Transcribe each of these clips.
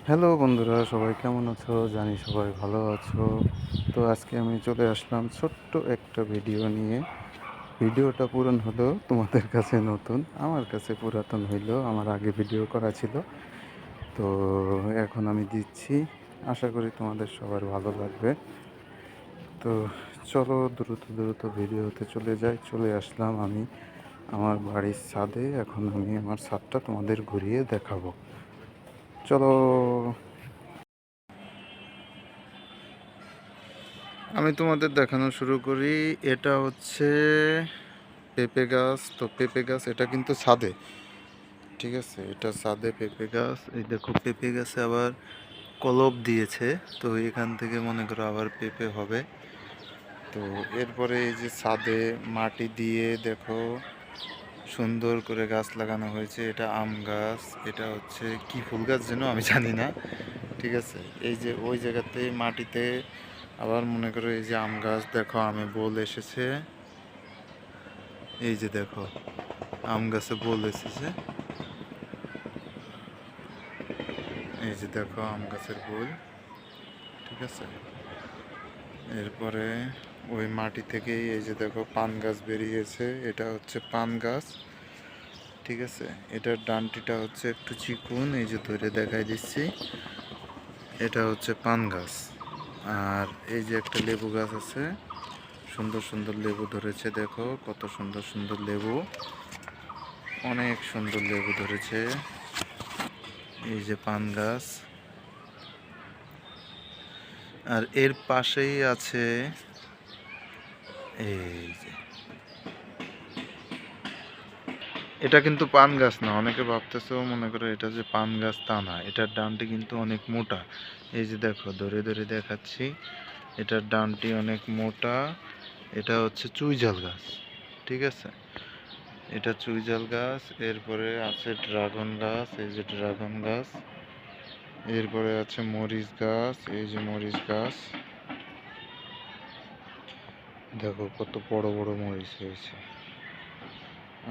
Hello বন্ধুরা, সবাই কেমন আছো? জানি সবাই ভালো আছো। তো আজকে আমি চলে আসলাম ছোট্ট একটা ভিডিও নিয়ে। ভিডিওটা পুরান হলেও তোমাদের কাছে নতুন, আমার কাছে পুরাতন হইলেও আমার আগে ভিডিও করা ছিল। তো এখন আমি দিচ্ছি, আশা করি তোমাদের সবার ভালো লাগবে। তো চলো দ্রুত দ্রুত ভিডিওতে চলে যাই। চলে আসলাম আমি আমার বাড়ির ছাদে। এখন আমি আমার ছাদটা তোমাদের ঘুরিয়ে দেখাবো। চলো। আমি তোমাদের দেখানো শুরু করি। এটা হচ্ছে পেঁপে গাছ। তো পেঁপে গাছ এটা কিন্তু ছাদে, ঠিক আছে? এটা ছাদে পেঁপে গাছ। এই দেখো পেঁপে গাছে আবার কলপ দিয়েছে। তো এখান থেকে মনে করো আবার পেঁপে হবে। তো এরপরে এই যে ছাদে মাটি দিয়ে দেখো সুন্দর করে গাছ লাগানো হয়েছে। এটা আম গাছ, এটা হচ্ছে কি ফুল গাছ যেন আমি জানি না, ঠিক আছে? এই যে ওই জায়গাতে মাটিতে আবার মনে করো এই যে আম গাছ, দেখো আমে বোল এসেছে। এই যে দেখো আম গাছে বোল এসেছে। এই যে দেখো আম গাছের বোল, ঠিক আছে? এরপরে ওই মাটি থেকেই এই যে দেখো পান গাছ বেরিয়েছে। এটা হচ্ছে পান গাছ, ঠিক আছে? এটার ডানটিটা হচ্ছে একটু চিকুন, এই যে ধরে দেখাই দিচ্ছি। এটা হচ্ছে পান গাছ। আর এই যে একটা লেবু গাছ আছে, সুন্দর সুন্দর লেবু ধরেছে। দেখো কত সুন্দর সুন্দর লেবু, অনেক সুন্দর লেবু ধরেছে। এই যে পান গাছ। আর এর পাশেই আছে এই যে, এটা কিন্তু পান গাছ না। অনেকে ভাবতেছে মনে করে এটা যে পান গাছ, তা না। এটার ডানটি কিন্তু অনেক মোটা। এই যে দেখো ধরে ধরে দেখাচ্ছি, এটার ডানটি অনেক মোটা। এটা হচ্ছে চুইঝাল গাছ, ঠিক আছে? এটা চুইঝাল গাছ। এরপরে আছে ড্রাগন গাছ, এই যে ড্রাগন গাছ। এরপরে আছে মরিচ গাছ, এই যে মরিচ গাছ। দেখো কত বড় বড় মরিচ হয়েছে।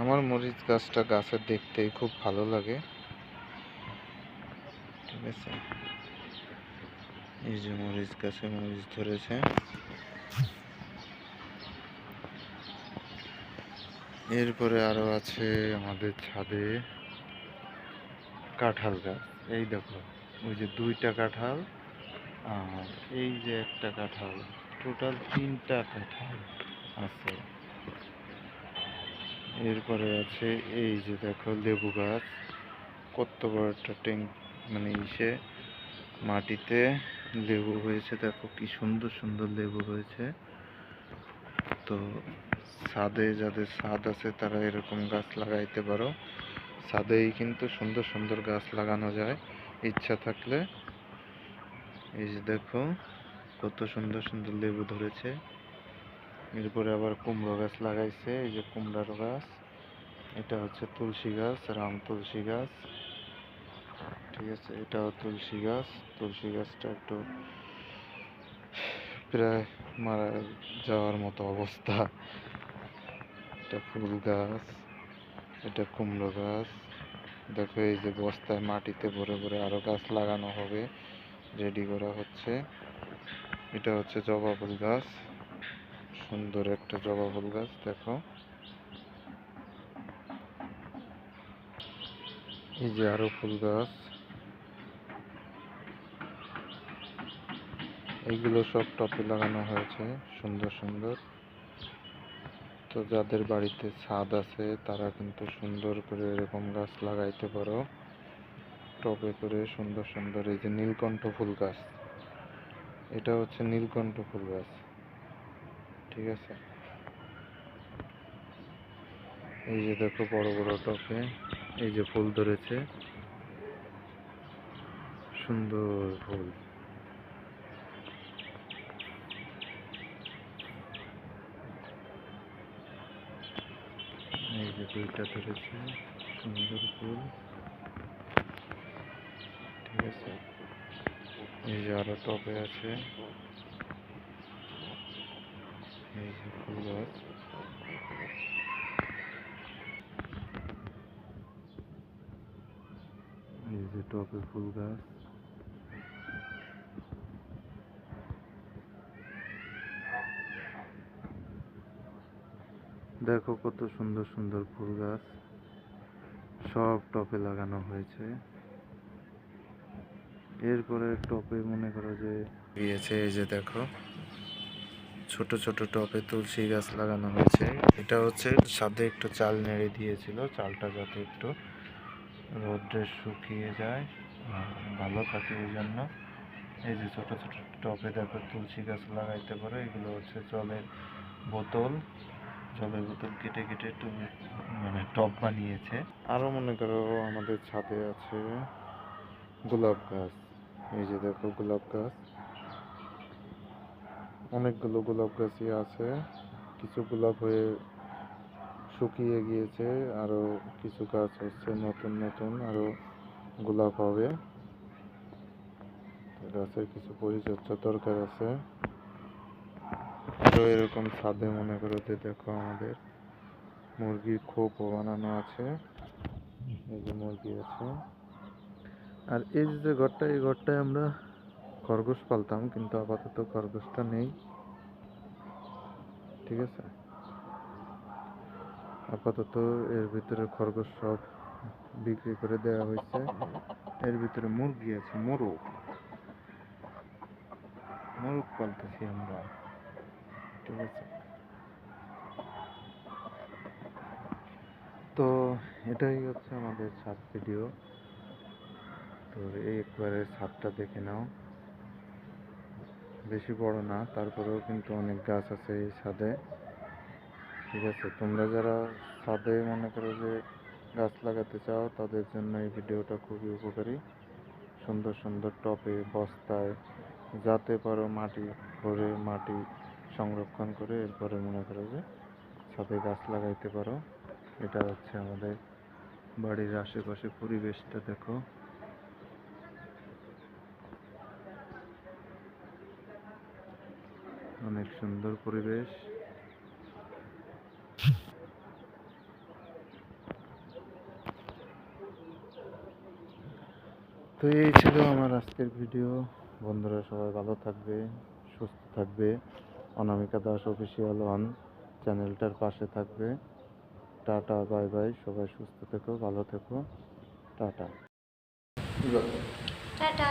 আমার মরিচ গাছটা গাছের দেখতেই খুব ভালো লাগে, ঠিক আছে? এই যে মরিচ গাছে মরিচ ধরেছে। এরপরে আরো আছে আমাদের ছাদে কাঁঠাল গাছ। এই দেখো ওই যে দুইটা কাঁঠাল, আর এই যে একটা কাঁঠাল, টোটাল তিনটা কাঁঠাল আছে। এরপরে আছে এই যে দেখো লেবু গাছ। কত বড় একটা ট্যাঙ্ক, মানে ইসে মাটিতে লেবু হয়েছে। দেখো কি সুন্দর সুন্দর লেবু হয়েছে। তো ছাদে যাদের ছাদ আছে তারা এরকম গাছ লাগাইতে পারো। ছাদেই কিন্তু সুন্দর সুন্দর গাছ লাগানো যায় ইচ্ছা থাকলে। এই যে দেখো কত সুন্দর সুন্দর লেবু ধরেছে। এরপরে আবার কুমড়ো গাছ লাগাইছে, এই যে কুমড়ার গাছ। এটা হচ্ছে তুলসী গাছ, রাম তুলসী গাছ, ঠিক আছে? এটাও তুলসী গাছ। তুলসী গাছটা একটু প্রায় মারা যাওয়ার মতো অবস্থা। এটা ফুল গাছ, এটা কুমড়ো গাছ। দেখো এই যে বস্তায় মাটিতে ভরে ভরে আরো গাছ লাগানো হবে, রেডি করা হচ্ছে। এটা হচ্ছে জবা ফুল গাছ, সুন্দর একটা জবা ফুল গাছ। দেখো এই যে আরো ফুল গাছ। এইগুলো সব টপে লাগানো হয়েছে, সুন্দর সুন্দর। তো যাদের বাড়িতে ছাদ আছে তারা কিন্তু সুন্দর করে এরকম গাছ লাগাইতে পারো টবে করে, সুন্দর সুন্দর। এই যে নীলকণ্ঠ ফুল গাছ, এটা হচ্ছে নীলকণ্ঠ ফুল গাছ, ঠিক আছে? এই যে দেখো বড় বড় টবে এই যে ফুল ধরেছে, সুন্দর ফুল। এই যে দুইটা ধরেছে, সুন্দর ফুল, ঠিক আছে? এই যে আরো টবে আছে, এই যে ফুল গাছ। এই যে টবে ফুল গাছ। দেখো কত সুন্দর সুন্দর ফুল গাছ সব টবে লাগানো হয়েছে। এরপরে টবে মনে করো যে গিয়েছে, এই যে দেখো ছোট ছোট টবে তুলসী গাছ লাগানো হয়েছে। এটা হচ্ছে ছাদে একটু চাল নেড়ে দিয়েছিল, চালটা যাতে একটু রোদ্রে শুকিয়ে যায় ভালো থাকে এই জন্য। এই যে ছোট ছোট টবে দেখো তুলসী গাছ লাগাইতে পারো। এগুলো হচ্ছে জলের বোতল কেটে কেটে মানে টব বানিয়েছে। আরো মনে করো আমাদের ছাদে আছে গোলাপ গাছ। এই যে দেখো গোলাপ গাছ, অনেকগুলো গোলাপ গাছই আছে। কিছু গোলাপ হয়ে শুকিয়ে গিয়েছে, আরো কিছু গাছ হচ্ছে নতুন নতুন আরো গোলাপ হবে। গাছের কিছু পরিচর্যা দরকার আছে। তো এরকম ছাদে মনে করো যে দেখো আমাদের মুরগির খোপও বানানো আছে। এই যে মুরগি আছে। আর এই যে ঘরটা, এই ঘরটায় আমরা খরগোশ পালতাম, কিন্তু আপাতত খরগোশটা নেই। ঠিক আছে, আপাতত এর ভিতরে খরগোশ সব বিক্রি করে দেওয়া হয়েছে। এর ভিতরে মুরগি আছে, মোরগ মোরগ পালতেছি আমরা। ঠিক আছে, তো এটাই হচ্ছে আমাদের ছাদ ভিডিও। তো এই একবারে ছাদটা দেখে নাও, বেশি বড় না, তারপরেও কিন্তু অনেক গাছ আছে এই ছাদে। ঠিক আছে, তোমরা যারা ছাদে মনে করো যে গাছ লাগাতে চাও, তাদের জন্য এই ভিডিওটা খুবই উপকারী। সুন্দর সুন্দর টবে বস্তায় যাতে পারো মাটি ভরে মাটি সংরক্ষণ করে এরপরে মনে করো যে ছাদে গাছ লাগাইতে পারো। এটা হচ্ছে আমাদের বাড়ির আশেপাশে পরিবেশটা দেখো, অনেক সুন্দর পরিবেশ। তো এই ছিল আমার আজকের ভিডিও। বন্ধুরা সবাই ভালো থাকবে, সুস্থ থাকবে। অনামিকা দাস অফিসিয়াল 1 চ্যানেলটার পাশে থাকবে। Tata, bye bye. সবাই সুস্থ থেকো, ভালো থেকো। টাটা। টাটা।